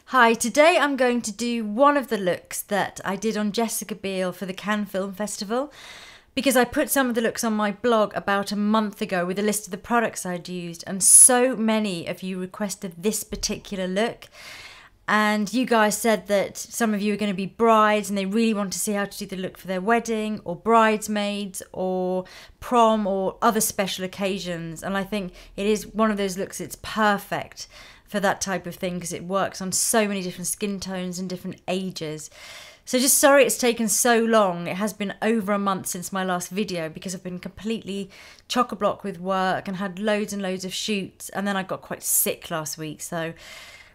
Hi, today I'm going to do one of the looks that I did on Jessica Biel for the Cannes Film Festival, because I put some of the looks on my blog about a month ago with a list of the products I'd used, and so many of you requested this particular look. And you guys said that some of you are going to be brides and they really want to see how to do the look for their wedding or bridesmaids or prom or other special occasions. And I think it is one of those looks that's perfect for that type of thing because it works on so many different skin tones and different ages. So just sorry it's taken so long. It has been over a month since my last video because I've been completely chock-a-block with work and had loads and loads of shoots, and then I got quite sick last week. So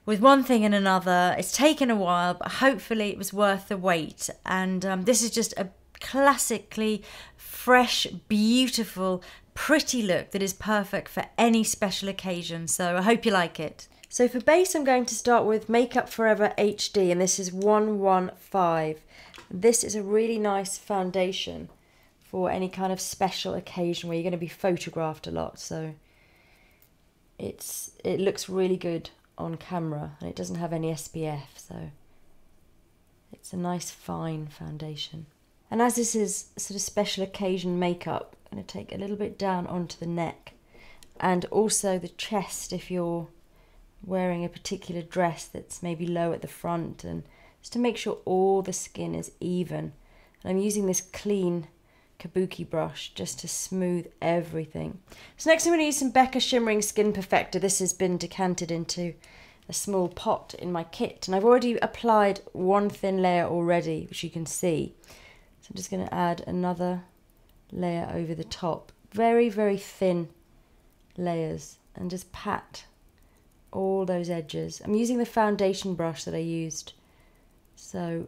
with one thing and another, it's taken a while, but hopefully it was worth the wait. And this is just a classically fresh, beautiful, pretty look that is perfect for any special occasion. So I hope you like it. So for base, I'm going to start with Makeup Forever HD, and this is 115. This is a really nice foundation for any kind of special occasion where you're going to be photographed a lot. So it looks really good on camera, and it doesn't have any SPF, so it's a nice fine foundation. And as this is sort of special occasion makeup, I'm going to take a little bit down onto the neck and also the chest if you're wearing a particular dress that's maybe low at the front, and just to make sure all the skin is even. And I'm using this clean kabuki brush just to smooth everything. So next I'm going to use some Becca Shimmering Skin Perfector. This has been decanted into a small pot in my kit, and I've already applied one thin layer already, which you can see. So I'm just going to add another layer over the top. Very, very thin layers, and just pat all those edges. I'm using the foundation brush that I used, so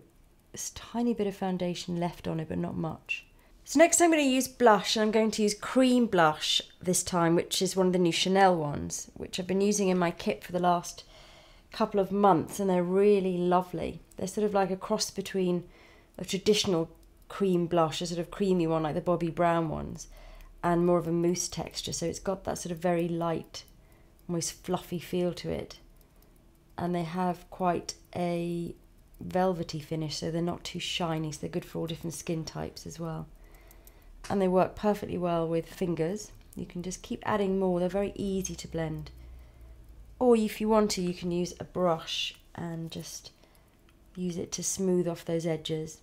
there's a tiny bit of foundation left on it, but not much. So next I'm going to use blush, and I'm going to use cream blush this time, which is one of the new Chanel ones, which I've been using in my kit for the last couple of months, and they're really lovely. They're sort of like a cross between a traditional cream blush, a sort of creamy one like the Bobbi Brown ones, and more of a mousse texture, so it's got that sort of very light, almost fluffy feel to it, and they have quite a velvety finish, so they're not too shiny, so they're good for all different skin types as well. And they work perfectly well with fingers. You can just keep adding more. They're very easy to blend. Or if you want to, you can use a brush and just use it to smooth off those edges.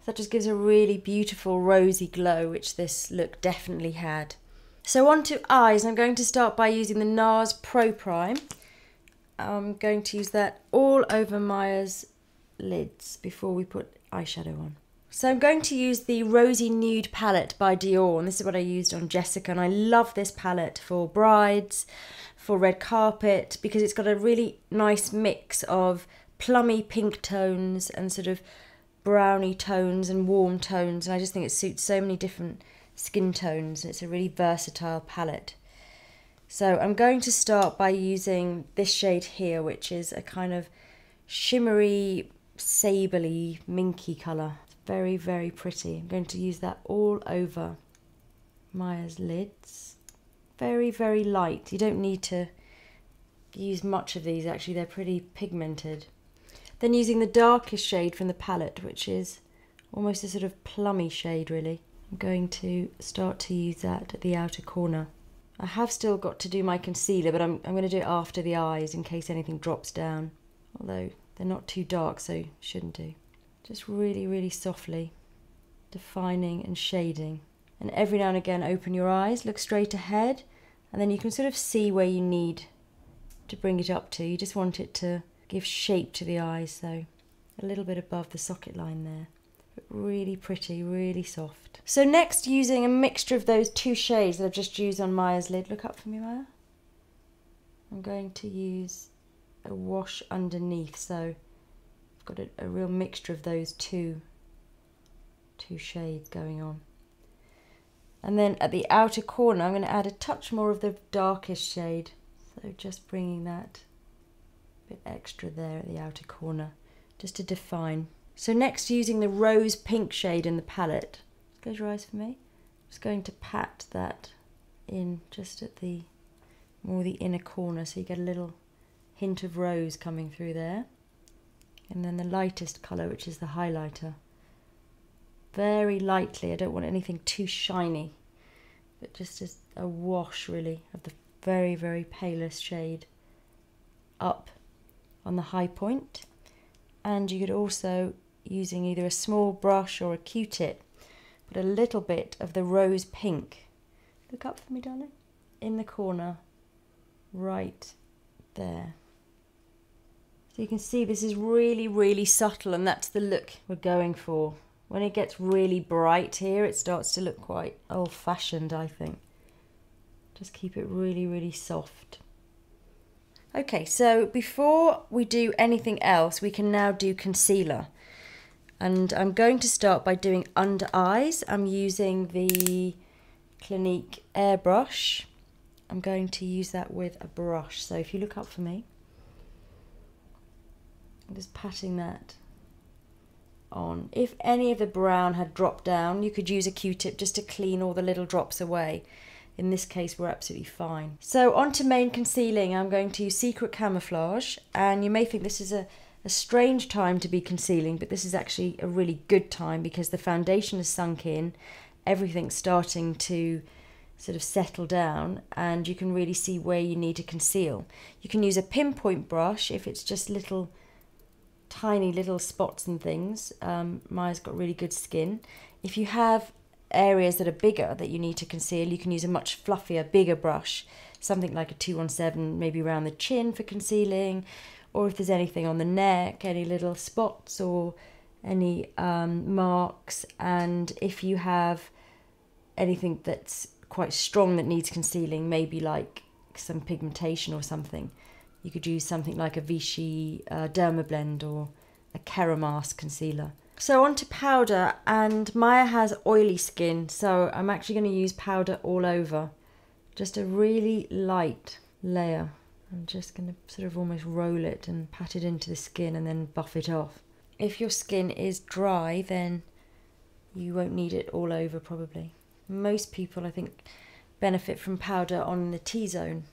So that just gives a really beautiful rosy glow, which this look definitely had. So on to eyes. I'm going to start by using the NARS Pro Prime. I'm going to use that all over Maya's lids before we put eyeshadow on. So I'm going to use the Rosy Nude palette by Dior, and this is what I used on Jessica, and I love this palette for brides, for red carpet, because it's got a really nice mix of plummy pink tones and sort of browny tones and warm tones, and I just think it suits so many different skin tones. It's a really versatile palette. So I'm going to start by using this shade here, which is a kind of shimmery, sable-y, minky colour. Very, very pretty. I'm going to use that all over Maya's lids. Very, very light. You don't need to use much of these, actually. They're pretty pigmented. Then using the darkest shade from the palette, which is almost a sort of plummy shade, really. I'm going to start to use that at the outer corner. I have still got to do my concealer, but I'm going to do it after the eyes in case anything drops down. Although they're not too dark, so shouldn't do. Just really, really softly defining and shading. And every now and again, open your eyes, look straight ahead, and then you can sort of see where you need to bring it up to. You just want it to give shape to the eyes, so a little bit above the socket line there. But really pretty, really soft. So next, using a mixture of those two shades that I've just used on Maya's lid. Look up for me, Maya. I'm going to use a wash underneath, so got a real mixture of those two shades going on. And then at the outer corner I'm going to add a touch more of the darkest shade, so just bringing that bit extra there at the outer corner just to define. So next, using the rose pink shade in the palette, close your eyes for me, just going to pat that in just at the more the inner corner, so you get a little hint of rose coming through there. And then the lightest colour, which is the highlighter. Very lightly, I don't want anything too shiny, but just as a wash really of the very, very palest shade up on the high point. And you could also, using either a small brush or a Q-tip, put a little bit of the rose pink, look up for me darling, in the corner right there. So you can see this is really, really subtle, and that's the look we're going for. When it gets really bright here, it starts to look quite old-fashioned, I think. Just keep it really, really soft. Okay, so before we do anything else, we can now do concealer. And I'm going to start by doing under eyes. I'm using the Clinique airbrush. I'm going to use that with a brush. So if you look up for me, I'm just patting that on. If any of the brown had dropped down, you could use a Q-tip just to clean all the little drops away. In this case, we're absolutely fine. So on to main concealing, I'm going to use Secret Camouflage. And you may think this is a strange time to be concealing, but this is actually a really good time because the foundation has sunk in, everything's starting to sort of settle down, and you can really see where you need to conceal. You can use a pinpoint brush if it's just little tiny little spots and things. Maya's got really good skin. If you have areas that are bigger that you need to conceal, you can use a much fluffier, bigger brush, something like a 217, maybe around the chin for concealing, or if there's anything on the neck, any little spots or any marks. And if you have anything that's quite strong that needs concealing, maybe like some pigmentation or something, you could use something like a Vichy Dermablend or a Keramask concealer. So on to powder, and Maya has oily skin, so I'm actually going to use powder all over. Just a really light layer. I'm just going to sort of almost roll it and pat it into the skin and then buff it off. If your skin is dry, then you won't need it all over probably. Most people, I think, benefit from powder on the T-zone,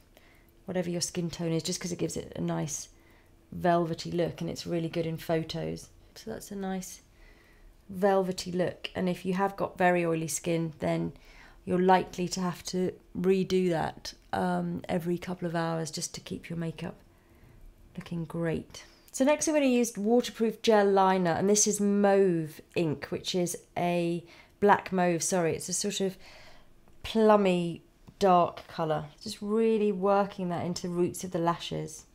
whatever your skin tone is, just because it gives it a nice velvety look, and it's really good in photos. So that's a nice velvety look. And if you have got very oily skin, then you're likely to have to redo that every couple of hours just to keep your makeup looking great. So next I'm going to use waterproof gel liner, and this is Mauve ink, which is a black mauve, sorry, it's a sort of plummy dark colour. Just really working that into the roots of the lashes,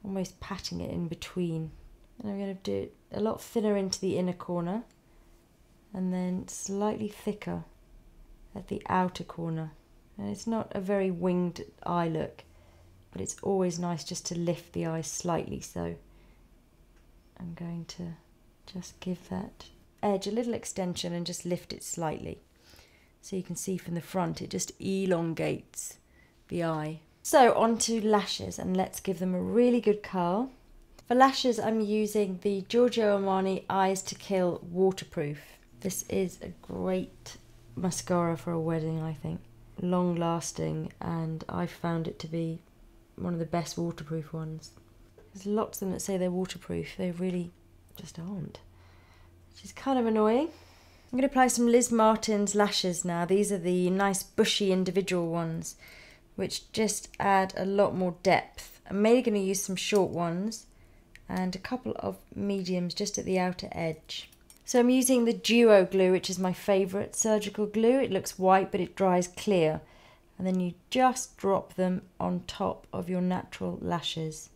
almost patting it in between. And I'm going to do it a lot thinner into the inner corner and then slightly thicker at the outer corner. And it's not a very winged eye look, but it's always nice just to lift the eyes slightly. So I'm going to just give that edge a little extension and just lift it slightly. So you can see from the front it just elongates the eye. So on to lashes, and let's give them a really good curl. For lashes I'm using the Giorgio Armani Eyes to Kill Waterproof. This is a great mascara for a wedding, I think. Long lasting, and I found it to be one of the best waterproof ones. There's lots of them that say they're waterproof, they really just aren't, which is kind of annoying. I'm going to apply some Liz Martin's lashes now. These are the nice bushy individual ones, which just add a lot more depth. I'm mainly going to use some short ones and a couple of mediums just at the outer edge. So I'm using the Duo glue, which is my favourite surgical glue. It looks white but it dries clear. And then you just drop them on top of your natural lashes.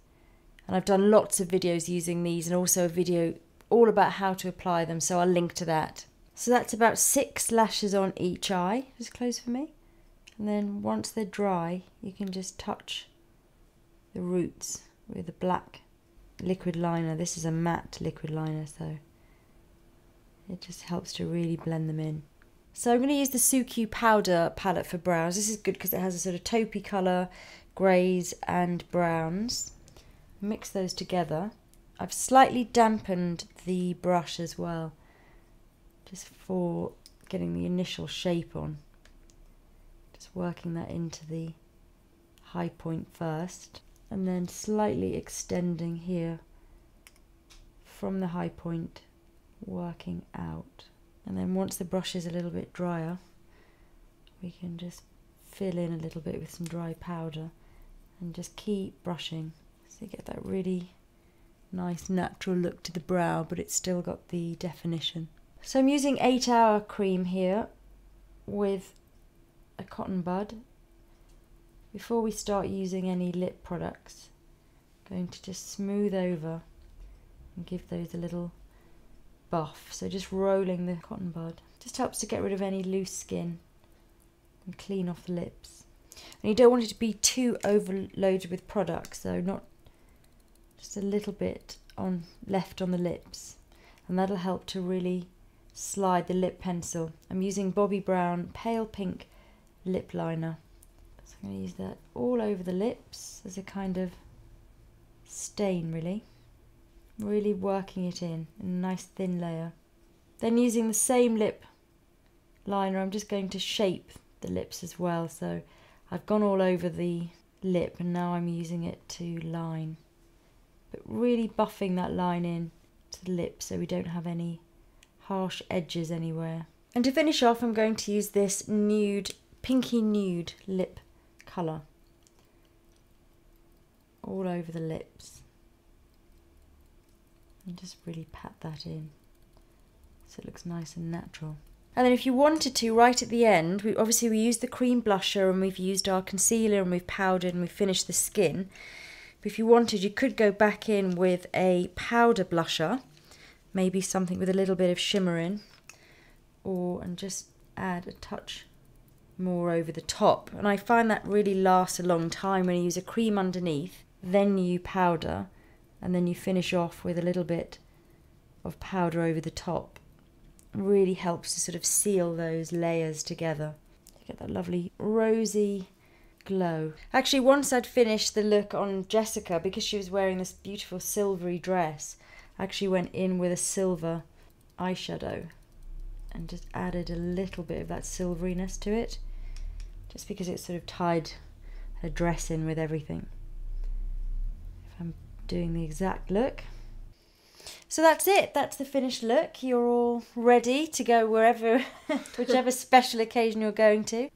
And I've done lots of videos using these, and also a video all about how to apply them, so I'll link to that. So that's about 6 lashes on each eye. Just close for me. And then once they're dry, you can just touch the roots with a black liquid liner. This is a matte liquid liner, so it just helps to really blend them in. So I'm going to use the Suq powder palette for brows. This is good because it has a sort of taupey colour, greys and browns. Mix those together. I've slightly dampened the brush as well, just for getting the initial shape on. Just working that into the high point first. and then slightly extending here from the high point, working out. And then once the brush is a little bit drier, we can just fill in a little bit with some dry powder and just keep brushing so you get that really nice natural look to the brow, but it's still got the definition. So I'm using 8 Hour cream here with a cotton bud. Before we start using any lip products, I'm going to just smooth over and give those a little buff. So just rolling the cotton bud just helps to get rid of any loose skin and clean off the lips. And you don't want it to be too overloaded with product, so not just a little bit left on the lips, and that'll help to really slide the lip pencil. I'm using Bobbi Brown Pale Pink lip liner, so I'm going to use that all over the lips as a kind of stain, really working it in a nice thin layer. Then using the same lip liner, I'm just going to shape the lips as well, so I've gone all over the lip and now I'm using it to line, but really buffing that line in to the lip so we don't have any harsh edges anywhere. And to finish off, I'm going to use this nude, pinky nude lip colour all over the lips and just really pat that in so it looks nice and natural. And then if you wanted to, right at the end, we used the cream blusher and we've used our concealer and we've powdered and we've finished the skin. But if you wanted, you could go back in with a powder blusher, maybe something with a little bit of shimmer in, and just add a touch more over the top. And I find that really lasts a long time when you use a cream underneath, then you powder, and then you finish off with a little bit of powder over the top. It really helps to sort of seal those layers together. You get that lovely rosy glow. Actually, once I'd finished the look on Jessica, because she was wearing this beautiful silvery dress, I actually went in with a silver eyeshadow and just added a little bit of that silveriness to it, just because it sort of tied her dress in with everything. If I'm doing the exact look. So that's it, that's the finished look. You're all ready to go wherever, whichever special occasion you're going to.